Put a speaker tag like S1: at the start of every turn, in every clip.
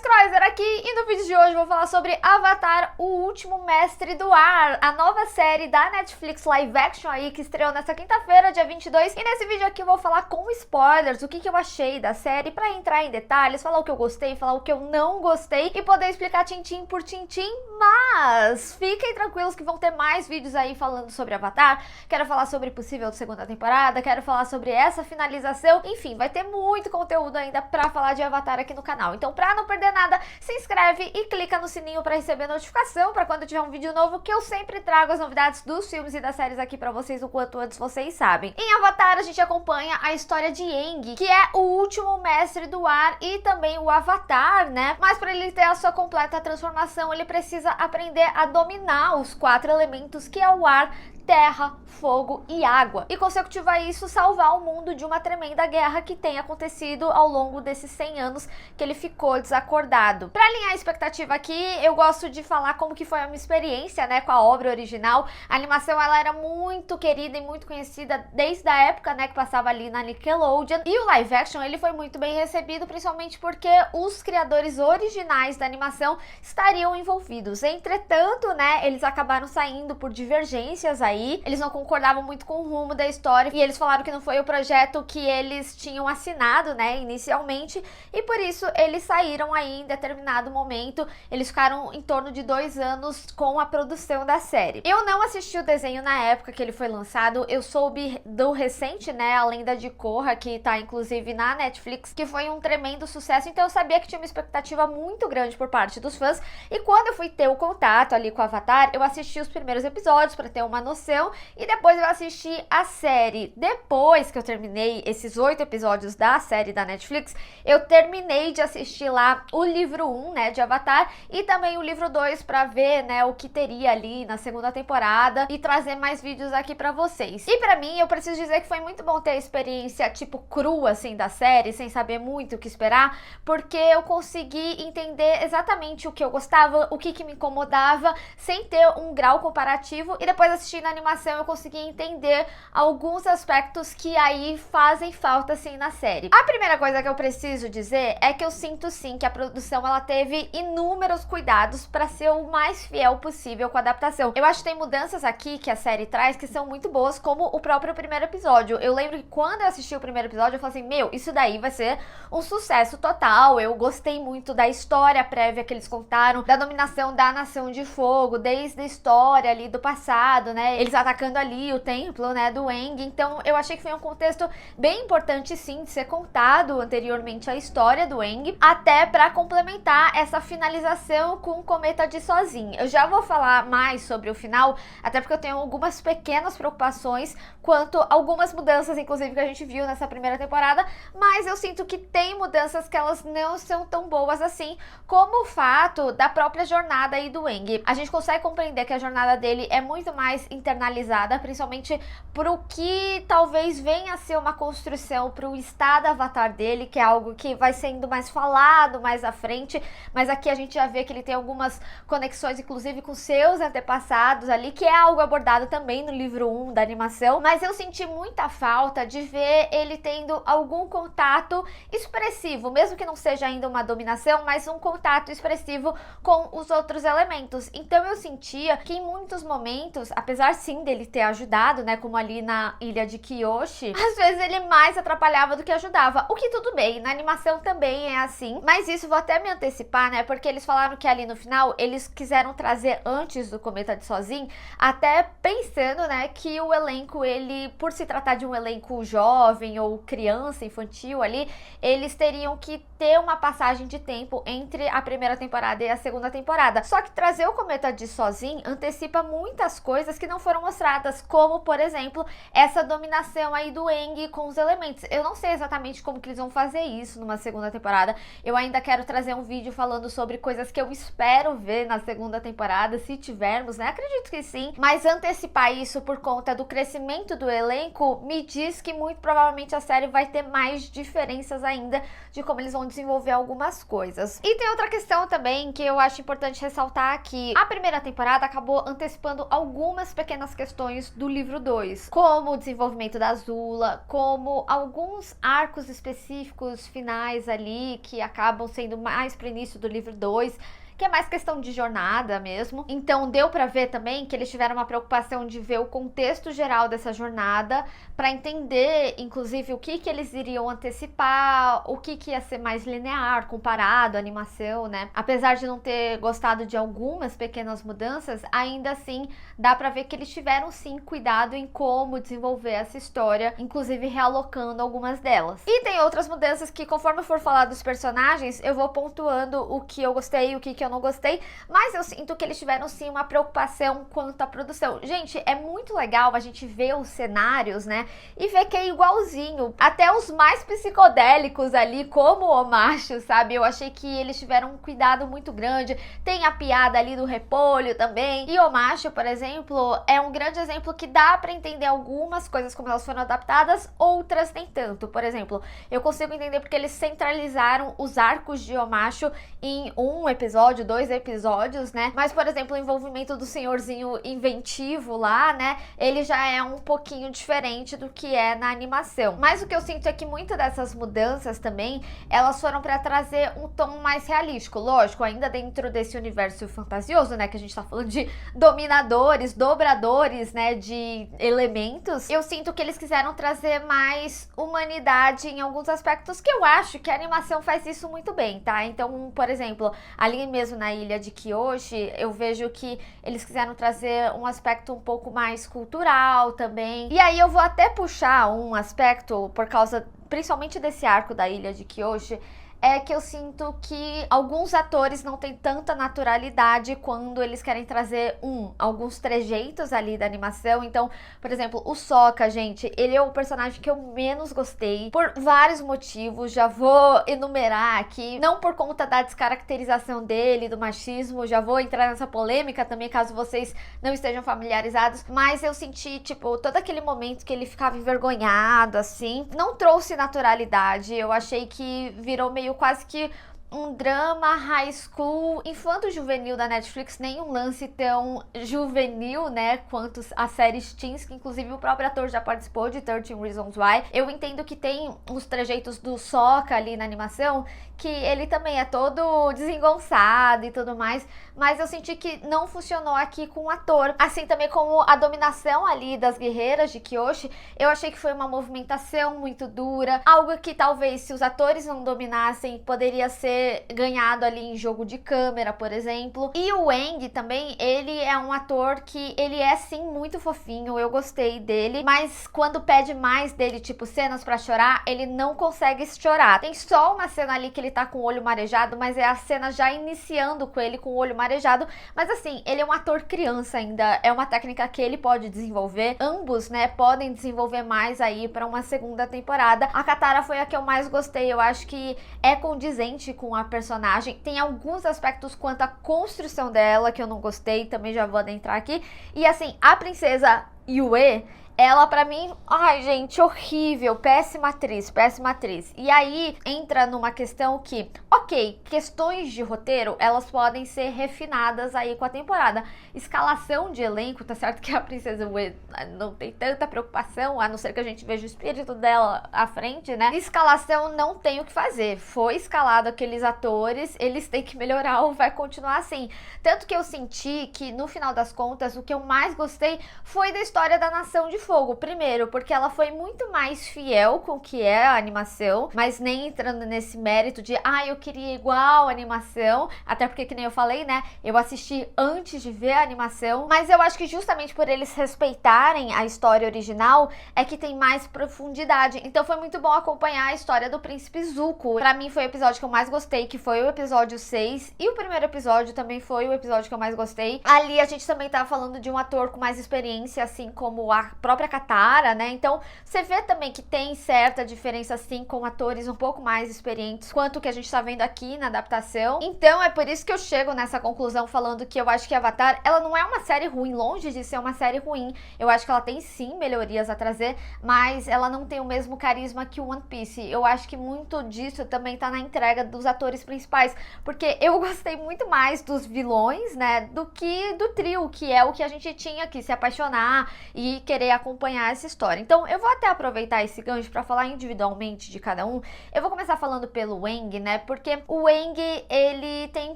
S1: Croiser aqui e no vídeo de hoje vou falar sobre Avatar, o Último Mestre do Ar, a nova série da Netflix live action aí que estreou nessa quinta-feira, dia 22. E nesse vídeo aqui eu vou falar com spoilers o que eu achei da série, pra entrar em detalhes, falar o que eu gostei, falar o que eu não gostei e poder explicar tintim por tintim. Mas fiquem tranquilos que vão ter mais vídeos aí falando sobre Avatar. Quero falar sobre possível segunda temporada, quero falar sobre essa finalização, enfim, vai ter muito conteúdo ainda pra falar de Avatar aqui no canal. Então, pra não perder nada, se inscreve e clica no sininho pra receber notificação pra quando tiver um vídeo novo, que eu sempre trago as novidades dos filmes e das séries aqui pra vocês o quanto antes vocês sabem. Em Avatar, a gente acompanha a história de Aang, que é o último mestre do ar e também o Avatar, né? Mas pra ele ter a sua completa transformação, ele precisa aprender a dominar os 4 elementos, que é o ar, terra, fogo e água. E consecutiva a isso, salvar o mundo de uma tremenda guerra que tem acontecido ao longo desses 100 anos que ele ficou desacordado. Pra alinhar a expectativa aqui, eu gosto de falar como que foi a minha experiência, né, com a obra original. A animação, ela era muito querida e muito conhecida desde a época, né, que passava ali na Nickelodeon. E o live action, ele foi muito bem recebido, principalmente porque os criadores originais da animação estariam envolvidos. Entretanto, né, eles acabaram saindo por divergências aí. Eles não concordavam muito com o rumo da história e eles falaram que não foi o projeto que eles tinham assinado, né, inicialmente, e por isso eles saíram aí em determinado momento. Eles ficaram em torno de 2 anos com a produção da série. Eu não assisti o desenho na época que ele foi lançado, eu soube do recente, né, A Lenda de Korra, que tá inclusive na Netflix, que foi um tremendo sucesso, então eu sabia que tinha uma expectativa muito grande por parte dos fãs, e quando eu fui ter o contato ali com o Avatar, eu assisti os primeiros episódios pra ter uma noção, e depois eu assisti a série. Depois que eu terminei esses 8 episódios da série da Netflix, eu terminei de assistir lá o livro 1, né, de Avatar, e também o livro 2 pra ver, né, o que teria ali na segunda temporada e trazer mais vídeos aqui pra vocês. E pra mim, eu preciso dizer que foi muito bom ter a experiência, tipo, crua, assim, da série, sem saber muito o que esperar, porque eu consegui entender exatamente o que eu gostava, o que me incomodava, sem ter um grau comparativo, e depois assistindo a animação eu consegui entender alguns aspectos que aí fazem falta assim na série. A primeira coisa que eu preciso dizer é que eu sinto sim que a produção ela teve inúmeros cuidados para ser o mais fiel possível com a adaptação. Eu acho que tem mudanças aqui que a série traz que são muito boas, como o próprio primeiro episódio. Eu lembro que quando eu assisti o primeiro episódio eu falei assim, meu, isso daí vai ser um sucesso total. Eu gostei muito da história prévia que eles contaram, da dominação da Nação de Fogo, desde a história ali do passado, né, eles atacando ali o templo, né, do Aang. Então eu achei que foi um contexto bem importante sim de ser contado anteriormente a história do Aang, até para complementar essa finalização com o cometa de Sozin. Eu já vou falar mais sobre o final, até porque eu tenho algumas pequenas preocupações quanto a algumas mudanças, inclusive, que a gente viu nessa primeira temporada, mas eu sinto que tem mudanças que elas não são tão boas assim, como o fato da própria jornada aí do Aang. A gente consegue compreender que a jornada dele é muito mais internalizada, principalmente pro que talvez venha a ser uma construção pro estado avatar dele, que é algo que vai sendo mais falado mais à frente, mas aqui a gente já vê que ele tem algumas conexões, inclusive com seus antepassados ali, que é algo abordado também no livro 1 da animação, mas eu senti muita falta de ver ele tendo algum contato expressivo, mesmo que não seja ainda uma dominação, mas um contato expressivo com os outros elementos. Então eu sentia que em muitos momentos, apesar sim dele ter ajudado, né, como ali na ilha de Kyoshi, às vezes ele mais atrapalhava do que ajudava, o que tudo bem, na animação também é assim, mas isso vou até me antecipar, né, porque eles falaram que ali no final eles quiseram trazer antes do cometa de Sozin, até pensando, né, que o elenco, ele, por se tratar de um elenco jovem ou criança, infantil ali, eles teriam que ter uma passagem de tempo entre a primeira temporada e a segunda temporada. Só que trazer o cometa de Sozin antecipa muitas coisas que não foram mostradas, como, por exemplo, essa dominação aí do Aang com os elementos. Eu não sei exatamente como que eles vão fazer isso numa segunda temporada. Eu ainda quero trazer um vídeo falando sobre coisas que eu espero ver na segunda temporada, se tivermos, né? Acredito que sim. Mas antecipar isso por conta do crescimento do elenco me diz que muito provavelmente a série vai ter mais diferenças ainda de como eles vão desenvolver algumas coisas. E tem outra questão também que eu acho importante ressaltar, que a primeira temporada acabou antecipando algumas pequenas pequenas questões do livro 2, como o desenvolvimento da Azula, como alguns arcos específicos finais ali que acabam sendo mais pro início do livro 2, que é mais questão de jornada mesmo. Então deu pra ver também que eles tiveram uma preocupação de ver o contexto geral dessa jornada, pra entender, inclusive, o que eles iriam antecipar, o que ia ser mais linear, comparado à animação, né? Apesar de não ter gostado de algumas pequenas mudanças, ainda assim, dá pra ver que eles tiveram, sim, cuidado em como desenvolver essa história, inclusive realocando algumas delas. E tem outras mudanças que, conforme eu for falar dos personagens, eu vou pontuando o que eu gostei e o que eu não gostei, mas eu sinto que eles tiveram sim uma preocupação quanto à produção. Gente, é muito legal a gente ver os cenários, né, e ver que é igualzinho, até os mais psicodélicos ali, como o Omashu, sabe? Eu achei que eles tiveram um cuidado muito grande. Tem a piada ali do repolho também, e o Omashu, por exemplo, é um grande exemplo que dá pra entender algumas coisas como elas foram adaptadas, outras nem tanto. Por exemplo, eu consigo entender porque eles centralizaram os arcos de Omashu em um episódio, 2 episódios, né? Mas, por exemplo, o envolvimento do senhorzinho inventivo lá, né? Ele já é um pouquinho diferente do que é na animação. Mas o que eu sinto é que muitas dessas mudanças também, elas foram pra trazer um tom mais realístico. Lógico, ainda dentro desse universo fantasioso, né? Que a gente tá falando de dominadores, dobradores, né? De elementos. Eu sinto que eles quiseram trazer mais humanidade em alguns aspectos que eu acho que a animação faz isso muito bem, tá? Então, por exemplo, ali mesmo na ilha de Kyoshi, eu vejo que eles quiseram trazer um aspecto um pouco mais cultural também. E aí eu vou até puxar um aspecto por causa principalmente desse arco da ilha de Kyoshi, é que eu sinto que alguns atores não têm tanta naturalidade quando eles querem trazer alguns trejeitos ali da animação. Então, por exemplo, o Sokka, gente, ele é o personagem que eu menos gostei por vários motivos, já vou enumerar aqui, não por conta da descaracterização dele, do machismo, já vou entrar nessa polêmica também, caso vocês não estejam familiarizados, mas eu senti, tipo, todo aquele momento que ele ficava envergonhado, assim, não trouxe naturalidade. Eu achei que virou meio quase que um drama high school infanto-juvenil da Netflix, nem um lance tão juvenil, né, quanto a série Teens, que inclusive o próprio ator já participou de 13 Reasons Why. Eu entendo que tem os trejeitos do Sokka ali na animação, que ele também é todo desengonçado e tudo mais, mas eu senti que não funcionou aqui com o ator. Assim também como a dominação ali das guerreiras de Kyoshi, eu achei que foi uma movimentação muito dura, algo que talvez se os atores não dominassem, poderia ser ganhado ali em jogo de câmera, por exemplo. E o Aang também, ele é um ator que ele é sim muito fofinho, eu gostei dele, mas quando pede mais dele, tipo cenas pra chorar, ele não consegue chorar. Tem só uma cena ali que ele tá com o olho marejado, mas é a cena já iniciando com ele com o olho marejado, mas assim, ele é um ator criança ainda, é uma técnica que ele pode desenvolver, ambos, né, podem desenvolver mais aí pra uma segunda temporada. A Katara foi a que eu mais gostei, eu acho que é condizente com a personagem, tem alguns aspectos quanto à construção dela que eu não gostei, também já vou adentrar aqui, e assim, a princesa Yue, ela pra mim, ai gente, horrível, péssima atriz. E aí entra numa questão que, ok, questões de roteiro, elas podem ser refinadas aí com a temporada. Escalação de elenco, tá certo que a princesa Uê não tem tanta preocupação, a não ser que a gente veja o espírito dela à frente, né? Escalação não tem o que fazer, foi escalado aqueles atores, eles têm que melhorar ou vai continuar assim. Tanto que eu senti que, no final das contas, o que eu mais gostei foi da história da Nação de Fogo. Primeiro, porque ela foi muito mais fiel com o que é a animação, mas nem entrando nesse mérito de, eu queria igual a animação, até porque, que nem eu falei, né, eu assisti antes de ver a animação, mas eu acho que justamente por eles respeitarem a história original, é que tem mais profundidade. Então foi muito bom acompanhar a história do Príncipe Zuko. Pra mim foi o episódio que eu mais gostei, que foi o episódio 6, e o primeiro episódio também foi o episódio que eu mais gostei. Ali a gente também tava falando de um ator com mais experiência, assim como a própria própria Katara, né? Então você vê também que tem certa diferença sim com atores um pouco mais experientes quanto o que a gente tá vendo aqui na adaptação. Então é por isso que eu chego nessa conclusão falando que eu acho que Avatar, ela não é uma série ruim, longe de ser uma série ruim. Eu acho que ela tem sim melhorias a trazer, mas ela não tem o mesmo carisma que o One Piece. Eu acho que muito disso também tá na entrega dos atores principais, porque eu gostei muito mais dos vilões, né, do que do trio, que é o que a gente tinha que se apaixonar e querer acompanhar essa história. Então eu vou até aproveitar esse gancho para falar individualmente de cada um. Eu vou começar falando pelo Aang, né, porque o Aang, ele tem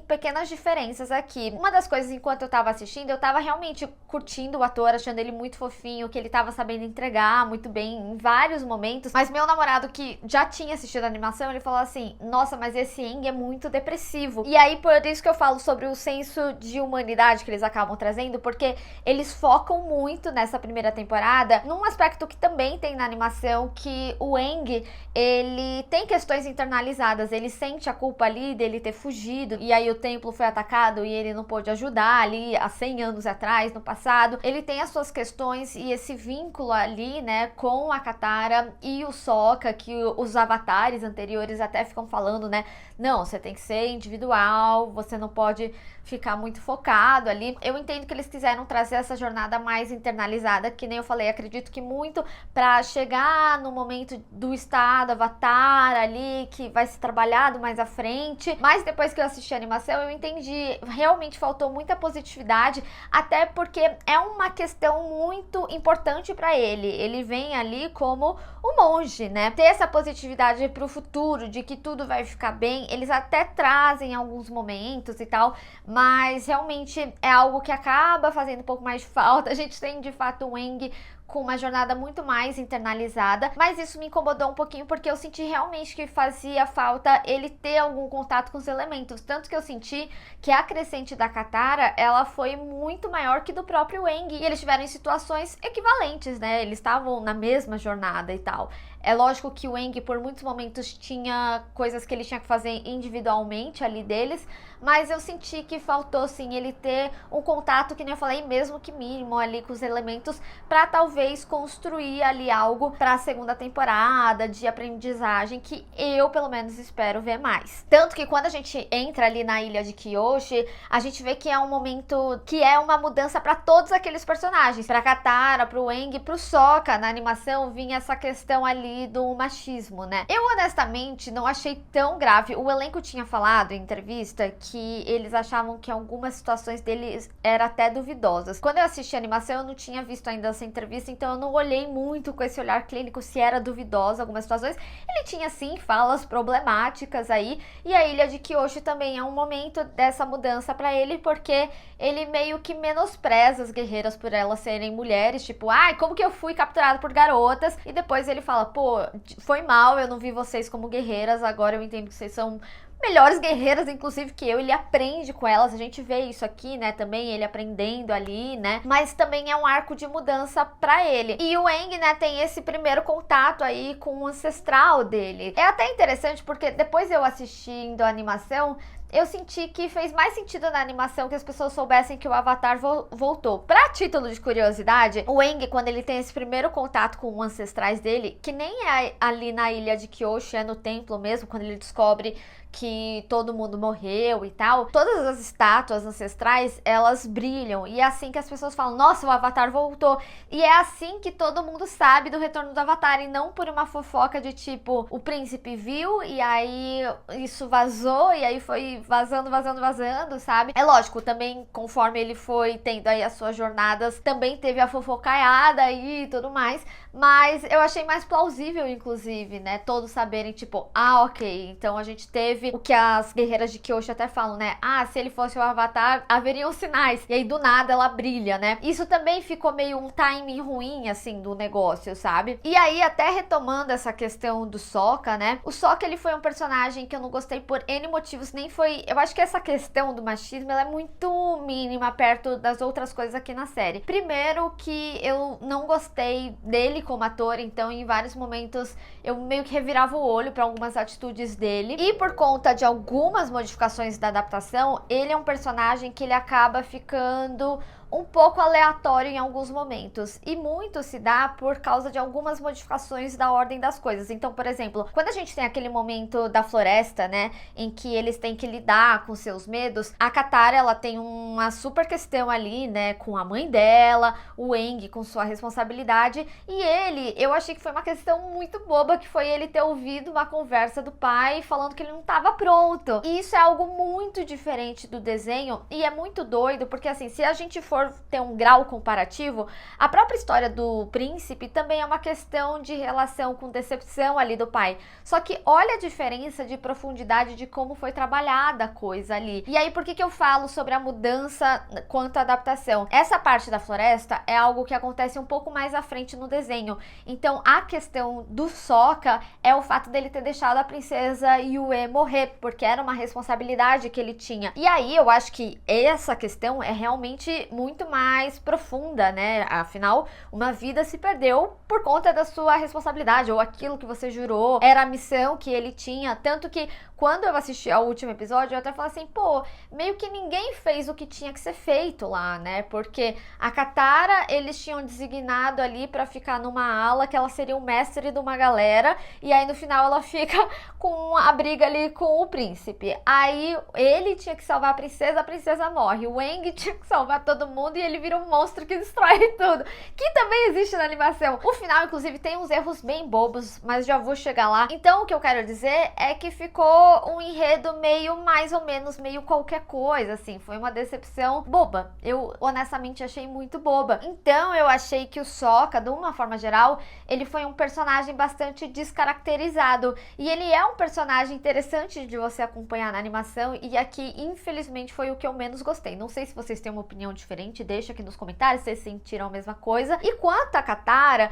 S1: pequenas diferenças aqui. Uma das coisas, enquanto eu tava assistindo, eu tava realmente curtindo o ator, achando ele muito fofinho, que ele tava sabendo entregar muito bem em vários momentos, mas meu namorado, que já tinha assistido a animação, ele falou assim, nossa, mas esse Aang é muito depressivo. E aí, por isso que eu falo sobre o senso de humanidade que eles acabam trazendo, porque eles focam muito nessa primeira temporada num aspecto que também tem na animação, que o Aang, ele tem questões internalizadas, ele sente a culpa ali dele ter fugido, e aí o templo foi atacado e ele não pôde ajudar ali há 100 anos atrás, no passado. Ele tem as suas questões e esse vínculo ali, né, com a Katara e o Sokka, que os avatares anteriores até ficam falando, né, não, você tem que ser individual, você não pode ficar muito focado ali. Eu entendo que eles quiseram trazer essa jornada mais internalizada, que nem eu falei, acredito que muito pra chegar no momento do estado Avatar ali, que vai ser trabalhado mais à frente. Mas depois que eu assisti a animação, eu entendi, realmente faltou muita positividade, até porque é uma questão muito importante pra ele. Ele vem ali como um monge, né? Ter essa positividade pro futuro, de que tudo vai ficar bem, eles até trazem em alguns momentos e tal, mas realmente é algo que acaba fazendo um pouco mais de falta. A gente tem de fato o Aang com uma jornada muito mais internalizada, mas isso me incomodou um pouquinho porque eu senti realmente que fazia falta ele ter algum contato com os elementos, tanto que eu senti que a crescente da Katara, ela foi muito maior que do próprio Aang, e eles tiveram em situações equivalentes, né, eles estavam na mesma jornada e tal. É lógico que o Aang, por muitos momentos, tinha coisas que ele tinha que fazer individualmente ali deles, mas eu senti que faltou, sim, ele ter um contato, que nem eu falei, mesmo que mínimo ali com os elementos, pra talvez construir ali algo pra segunda temporada, de aprendizagem, que eu, pelo menos, espero ver mais. Tanto que quando a gente entra ali na ilha de Kyoshi, a gente vê que é um momento que é uma mudança pra todos aqueles personagens, pra Katara, pro Aang, pro Sokka. Na animação vinha essa questão ali do machismo, né? Eu honestamente não achei tão grave. O elenco tinha falado em entrevista que eles achavam que algumas situações deles eram até duvidosas. Quando eu assisti a animação, eu não tinha visto ainda essa entrevista, então eu não olhei muito com esse olhar clínico se era duvidosa algumas situações. Ele tinha sim falas problemáticas aí, e a ilha de Kyoshi também é um momento dessa mudança pra ele, porque ele meio que menospreza as guerreiras por elas serem mulheres, tipo, ai, como que eu fui capturado por garotas? E depois ele fala, pô, foi mal, eu não vi vocês como guerreiras, agora eu entendo que vocês são melhores guerreiras, inclusive, que eu. Ele aprende com elas, a gente vê isso aqui, né, também, ele aprendendo ali, né, mas também é um arco de mudança pra ele. E o Aang, né, tem esse primeiro contato aí com o ancestral dele. É até interessante, porque depois eu assistindo a animação, eu senti que fez mais sentido na animação que as pessoas soubessem que o Avatar voltou. Pra título de curiosidade, o Aang, quando ele tem esse primeiro contato com os ancestrais dele, que nem é ali na ilha de Kyoshi, é no templo mesmo, quando ele descobre que todo mundo morreu e tal, todas as estátuas ancestrais, elas brilham, e é assim que as pessoas falam, nossa, o Avatar voltou, e é assim que todo mundo sabe do retorno do Avatar, e não por uma fofoca de tipo, o príncipe viu, e aí isso vazou, e aí foi vazando, sabe? É lógico, também conforme ele foi tendo aí as suas jornadas, também teve a fofocaiada aí e tudo mais, mas eu achei mais plausível, inclusive, né, todos saberem, tipo, ah, ok, então a gente teve o que as guerreiras de Kyoshi até falam, né, ah, se ele fosse o Avatar, haveriam sinais, e aí do nada ela brilha, né, isso também ficou meio um timing ruim, assim, do negócio, sabe? E aí, até retomando essa questão do Sokka, né, o Sokka, ele foi um personagem que eu não gostei por N motivos, nem foi, eu acho que essa questão do machismo, ela é muito mínima perto das outras coisas aqui na série. Primeiro que eu não gostei dele como ator, então em vários momentos eu meio que revirava o olho para algumas atitudes dele, e por conta de algumas modificações da adaptação, ele é um personagem que ele acaba ficando um pouco aleatório em alguns momentos, e muito se dá por causa de algumas modificações da ordem das coisas. Então, por exemplo, quando a gente tem aquele momento da floresta, né, em que eles têm que lidar com seus medos, a Katara, ela tem uma super questão ali, né, com a mãe dela, o Aang com sua responsabilidade, e ele, eu achei que foi uma questão muito boba, que foi ele ter ouvido uma conversa do pai falando que ele não estava pronto. E isso é algo muito diferente do desenho, e é muito doido, porque assim, se a gente for ter um grau comparativo, a própria história do príncipe também é uma questão de relação com decepção ali do pai. Só que olha a diferença de profundidade de como foi trabalhada a coisa ali. E aí, por que eu falo sobre a mudança quanto à adaptação? Essa parte da floresta é algo que acontece um pouco mais à frente no desenho. Então, a questão do Sokka é o fato dele ter deixado a princesa Yue morrer, porque era uma responsabilidade que ele tinha. E aí, eu acho que essa questão é realmente muito mais profunda, né? Afinal, uma vida se perdeu por conta da sua responsabilidade, ou aquilo que você jurou, era a missão que ele tinha. Tanto que quando eu assisti ao último episódio, eu até falei assim, pô, meio que ninguém fez o que tinha que ser feito lá, né? Porque a Katara, eles tinham designado ali pra ficar numa ala, que ela seria o mestre de uma galera, e aí no final ela fica com a briga ali com o príncipe. Aí ele tinha que salvar a princesa morre. O Aang tinha que salvar todo mundo e ele vira um monstro que destrói tudo. Que também existe na animação. O final, inclusive, tem uns erros bem bobos, mas já vou chegar lá. Então, o que eu quero dizer é que ficou um enredo meio, mais ou menos, meio qualquer coisa, assim. Foi uma decepção boba. Eu, honestamente, achei muito boba. Então, eu achei que o Sokka, de uma forma geral, ele foi um personagem bastante descaracterizado. E ele é um personagem interessante de você acompanhar na animação, e aqui, infelizmente, foi o que eu menos gostei. Não sei se vocês têm uma opinião diferente, deixa aqui nos comentários se vocês sentiram a mesma coisa. E quanto a Katara,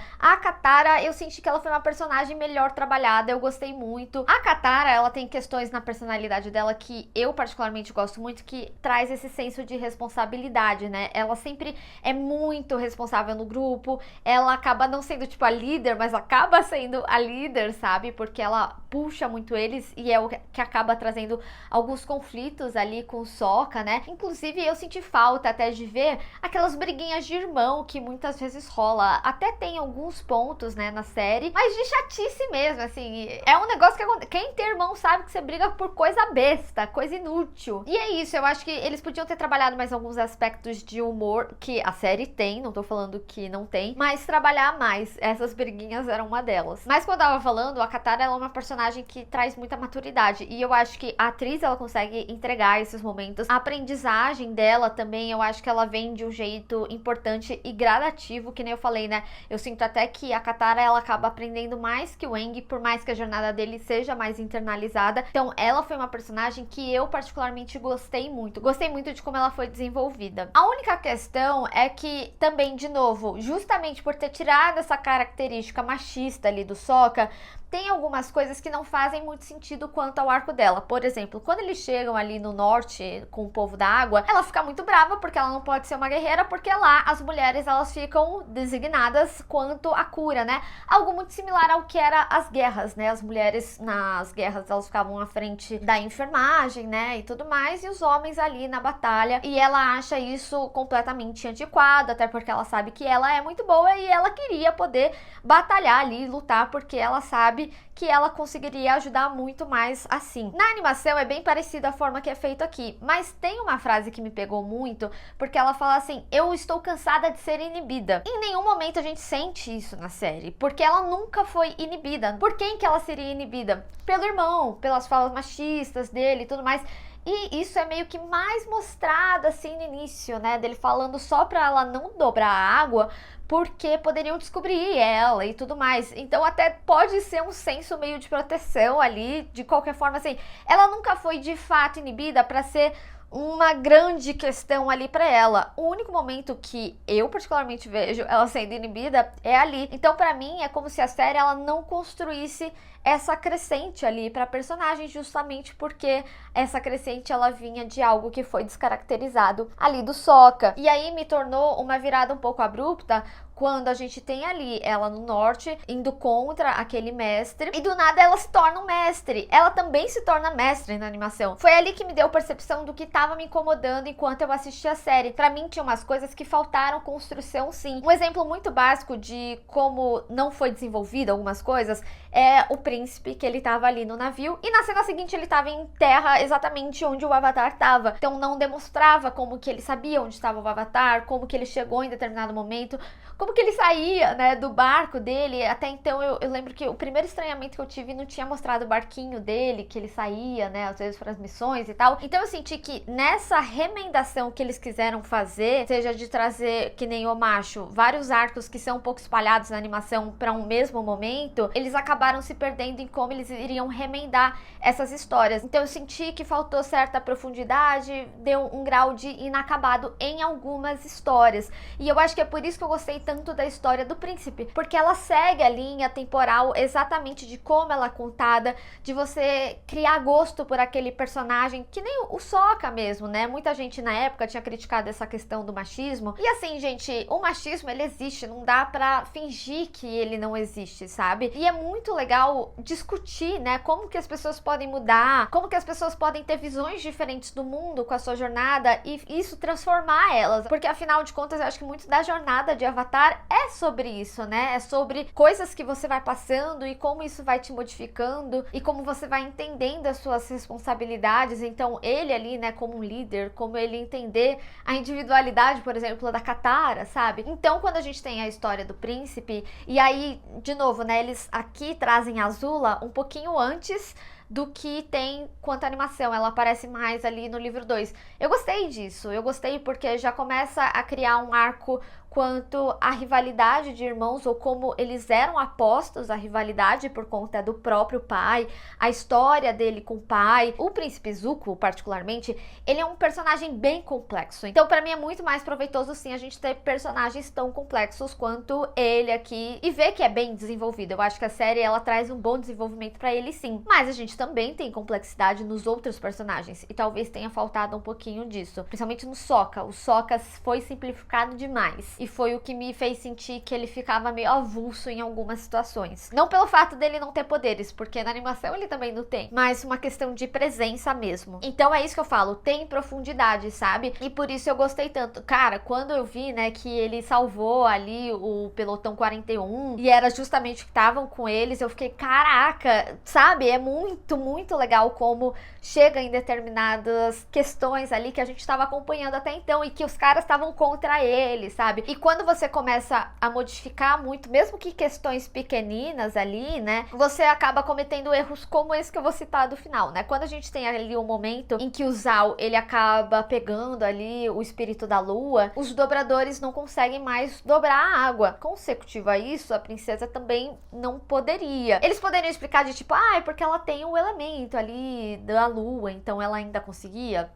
S1: eu senti que ela foi uma personagem melhor trabalhada, eu gostei muito. A Katara, ela tem questões na personalidade dela que eu particularmente gosto muito, que traz esse senso de responsabilidade, né? Ela sempre é muito responsável no grupo, ela acaba não sendo tipo a líder, mas acaba sendo a líder, sabe? Porque ela puxa muito eles, e é o que acaba trazendo alguns conflitos ali com o Sokka, né? Inclusive, eu senti falta até de ver aquelas briguinhas de irmão que muitas vezes rola. Até tem alguns pontos, né, na série, mas de chatice mesmo, assim. É um negócio que quem tem irmão sabe que você briga por coisa besta, coisa inútil. E é isso, eu acho que eles podiam ter trabalhado mais alguns aspectos de humor que a série tem, não tô falando que não tem, mas trabalhar mais. Essas briguinhas eram uma delas. Mas como eu tava falando, a Katara, ela é uma personagem que traz muita maturidade, e eu acho que a atriz, ela consegue entregar esses momentos. A aprendizagem dela também, eu acho que ela vem de um jeito importante e gradativo, que nem eu falei, né? Eu sinto até que a Katara, ela acaba aprendendo mais que o Aang, por mais que a jornada dele seja mais internalizada. Então, ela foi uma personagem que eu particularmente gostei muito. Gostei muito de como ela foi desenvolvida. A única questão é que, também, de novo, justamente por ter tirado essa característica machista ali do Sokka, tem algumas coisas que não fazem muito sentido quanto ao arco dela. Por exemplo, quando eles chegam ali no norte com o povo da água, ela fica muito brava porque ela não pode ser uma guerreira, porque lá as mulheres, elas ficam designadas quanto à cura, né? Algo muito similar ao que era as guerras, né? As mulheres nas guerras, elas ficavam à frente da enfermagem, né? E tudo mais, e os homens ali na batalha. E ela acha isso completamente antiquado, até porque ela sabe que ela é muito boa e ela queria poder batalhar ali, lutar, porque ela sabe que ela conseguiria ajudar muito mais assim. Na animação é bem parecida a forma que é feito aqui, mas tem uma frase que me pegou muito, porque ela fala assim: eu estou cansada de ser inibida. Em nenhum momento a gente sente isso na série, porque ela nunca foi inibida. Por quem que ela seria inibida? Pelo irmão, pelas falas machistas dele e tudo mais. E isso é meio que mais mostrado assim no início, né? Dele falando só pra ela não dobrar a água, porque poderiam descobrir ela e tudo mais. Então até pode ser um senso meio de proteção ali, de qualquer forma, assim. Ela nunca foi de fato inibida pra ser uma grande questão ali pra ela. O único momento que eu particularmente vejo ela sendo inibida é ali. Então pra mim é como se a série, ela não construísse essa crescente ali pra personagem, justamente porque essa crescente, ela vinha de algo que foi descaracterizado ali do Sokka. E aí me tornou uma virada um pouco abrupta quando a gente tem ali ela no norte, indo contra aquele mestre, e do nada ela se torna um mestre. Ela também se torna mestre na animação. Foi ali que me deu percepção do que tava me incomodando enquanto eu assistia a série. Pra mim tinha umas coisas que faltaram construção, sim. Um exemplo muito básico de como não foi desenvolvido algumas coisas é o príncipe, que ele tava ali no navio, e na cena seguinte ele tava em terra exatamente onde o Avatar tava. Então não demonstrava como que ele sabia onde estava o Avatar, como que ele chegou em determinado momento, como que ele saía, né, do barco dele. Até então eu lembro que o primeiro estranhamento que eu tive não tinha mostrado o barquinho dele, que ele saía, né, às vezes para as missões e tal. Então eu senti que nessa remendação que eles quiseram fazer, seja de trazer, que nem o macho, vários arcos que são um pouco espalhados na animação para um mesmo momento, eles acabaram se perdendo em como eles iriam remendar essas histórias. Então eu senti que faltou certa profundidade, deu um grau de inacabado em algumas histórias. E eu acho que é por isso que eu gostei tanto da história do príncipe, porque ela segue a linha temporal exatamente de como ela é contada, de você criar gosto por aquele personagem, que nem o Sokka mesmo, né? Muita gente na época tinha criticado essa questão do machismo. E assim, gente, o machismo ele existe, não dá pra fingir que ele não existe, sabe? E é muito legal discutir, né, como que as pessoas podem mudar, como que as pessoas podem ter visões diferentes do mundo com a sua jornada e isso transformar elas, porque afinal de contas eu acho que muito da jornada de Avatar é sobre isso, né? É sobre coisas que você vai passando e como isso vai te modificando e como você vai entendendo as suas responsabilidades. Então ele ali, né, como um líder, como ele entender a individualidade, por exemplo, da Katara, sabe? Então quando a gente tem a história do príncipe, e aí, de novo, né, eles aqui trazem a Azula um pouquinho antes do que tem quanto à animação, ela aparece mais ali no livro 2. Eu gostei disso, eu gostei porque já começa a criar um arco quanto à rivalidade de irmãos, ou como eles eram apostos à rivalidade por conta do próprio pai, a história dele com o pai. O príncipe Zuko, particularmente, ele é um personagem bem complexo, então pra mim é muito mais proveitoso sim a gente ter personagens tão complexos quanto ele aqui, e ver que é bem desenvolvido. Eu acho que a série, ela traz um bom desenvolvimento pra ele sim, mas a gente também tem complexidade nos outros personagens, e talvez tenha faltado um pouquinho disso, principalmente no Sokka. O Sokka foi simplificado demais, e foi o que me fez sentir que ele ficava meio avulso em algumas situações. Não pelo fato dele não ter poderes, porque na animação ele também não tem, mas uma questão de presença mesmo. Então é isso que eu falo, tem profundidade, sabe? E por isso eu gostei tanto. Cara, quando eu vi, né, que ele salvou ali o pelotão 41, e era justamente o que estavam com eles, eu fiquei, caraca, sabe? É muito legal como chega em determinadas questões ali que a gente estava acompanhando até então, e que os caras estavam contra ele, sabe? E quando você começa a modificar muito, mesmo que questões pequeninas ali, né, você acaba cometendo erros como esse que eu vou citar do final, né? Quando a gente tem ali um momento em que o Zal, ele acaba pegando ali o espírito da lua, os dobradores não conseguem mais dobrar a água. Consecutivo a isso, a princesa também não poderia. Eles poderiam explicar de tipo, é porque ela tem um elemento ali da lua, então ela ainda conseguia?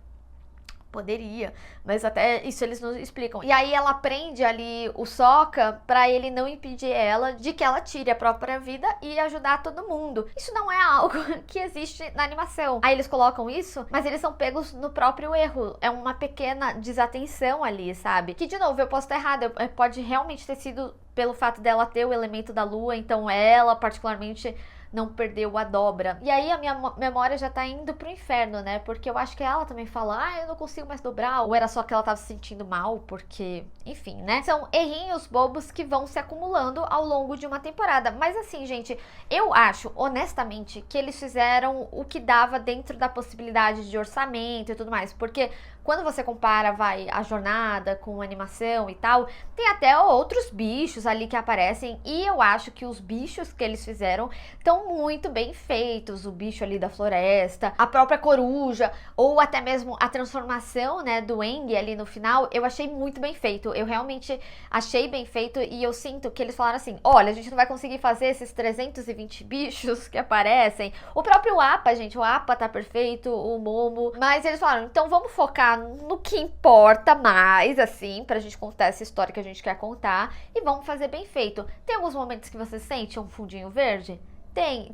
S1: Poderia, mas até isso eles não explicam. E aí ela prende ali o Sokka pra ele não impedir ela de que ela tire a própria vida e ajudar todo mundo. Isso não é algo que existe na animação. Aí eles colocam isso, mas eles são pegos no próprio erro. É uma pequena desatenção ali, sabe? Que, de novo, eu posso estar errada. Pode realmente ter sido pelo fato dela ter o elemento da lua, então ela, particularmente, não perdeu a dobra. E aí a minha memória já tá indo pro inferno, né? Porque eu acho que ela também fala, eu não consigo mais dobrar. Ou era só que ela tava se sentindo mal, porque... Enfim, né? São errinhos bobos que vão se acumulando ao longo de uma temporada. Mas assim, gente, eu acho, honestamente, que eles fizeram o que dava dentro da possibilidade de orçamento e tudo mais. Porque quando você compara, a jornada com a animação e tal, tem até outros bichos ali que aparecem. E eu acho que os bichos que eles fizeram estão muito bem feitos. O bicho ali da floresta, a própria coruja, ou até mesmo a transformação, né, do Aang ali no final, eu achei muito bem feito. Eu realmente achei bem feito, e eu sinto que eles falaram assim, olha, a gente não vai conseguir fazer esses 320 bichos que aparecem. O próprio Appa, gente, o Appa tá perfeito, o Momo, mas eles falaram, então vamos focar no que importa mais, assim, pra gente contar essa história que a gente quer contar, e vamos fazer bem feito. Tem alguns momentos que você sente um fundinho verde?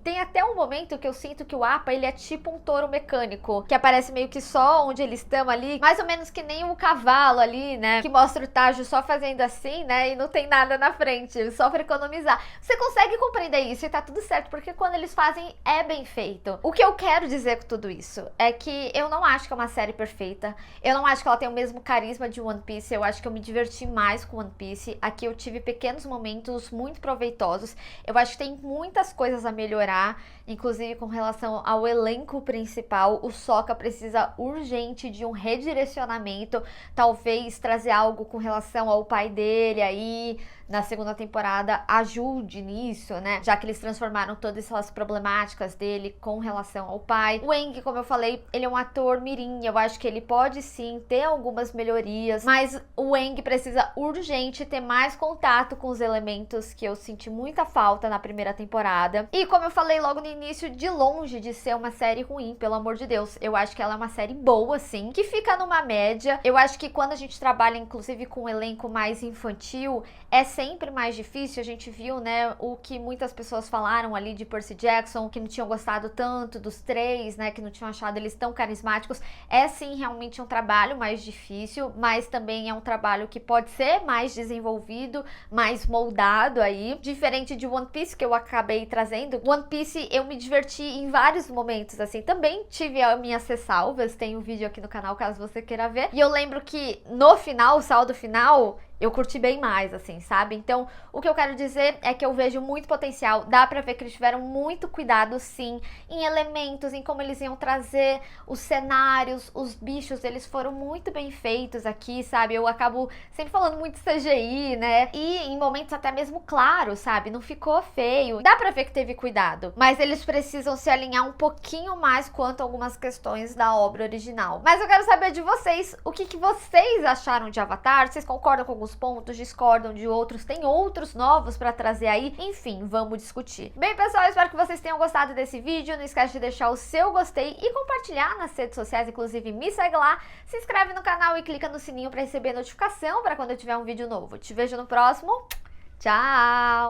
S1: Tem até um momento que eu sinto que o Appa, ele é tipo um touro mecânico, que aparece meio que só onde eles estão ali, mais ou menos que nem um cavalo ali, né, que mostra o Tajo só fazendo assim, né, e não tem nada na frente, só pra economizar. Você consegue compreender isso e tá tudo certo, porque quando eles fazem, é bem feito. O que eu quero dizer com tudo isso é que eu não acho que é uma série perfeita, eu não acho que ela tem o mesmo carisma de One Piece, eu acho que eu me diverti mais com One Piece. Aqui eu tive pequenos momentos muito proveitosos, eu acho que tem muitas coisas a melhorar, inclusive com relação ao elenco principal. O Sokka precisa urgente de um redirecionamento, talvez trazer algo com relação ao pai dele aí na segunda temporada ajude nisso, né? Já que eles transformaram todas essas problemáticas dele com relação ao pai. O Aang, como eu falei, ele é um ator mirim, eu acho que ele pode sim ter algumas melhorias, mas o Aang precisa urgente ter mais contato com os elementos que eu senti muita falta na primeira temporada. E como eu falei logo no início, de longe de ser uma série ruim, pelo amor de Deus, eu acho que ela é uma série boa sim, que fica numa média. Eu acho que quando a gente trabalha inclusive com um elenco mais infantil, é sempre mais difícil. A gente viu, né, o que muitas pessoas falaram ali de Percy Jackson, que não tinham gostado tanto dos três, né, que não tinham achado eles tão carismáticos. É sim realmente um trabalho mais difícil, mas também é um trabalho que pode ser mais desenvolvido, mais moldado aí, diferente de One Piece que eu acabei trazendo. One Piece eu me diverti em vários momentos, assim, também tive as minhas ressalvas, tem um vídeo aqui no canal caso você queira ver, e eu lembro que no final, o saldo final, eu curti bem mais, assim, sabe? Então, o que eu quero dizer é que eu vejo muito potencial, dá pra ver que eles tiveram muito cuidado, sim, em elementos, em como eles iam trazer os cenários, os bichos, eles foram muito bem feitos aqui, sabe? Eu acabo sempre falando muito CGI, né? E em momentos até mesmo claros, sabe? Não ficou feio. Dá pra ver que teve cuidado, mas eles precisam se alinhar um pouquinho mais quanto a algumas questões da obra original. Mas eu quero saber de vocês, o que vocês acharam de Avatar? Vocês concordam com alguns pontos, discordam de outros, tem outros novos pra trazer aí? Enfim, vamos discutir. Bem, pessoal, espero que vocês tenham gostado desse vídeo. Não esquece de deixar o seu gostei e compartilhar nas redes sociais, inclusive me segue lá, se inscreve no canal e clica no sininho pra receber notificação pra quando eu tiver um vídeo novo. Te vejo no próximo. Tchau!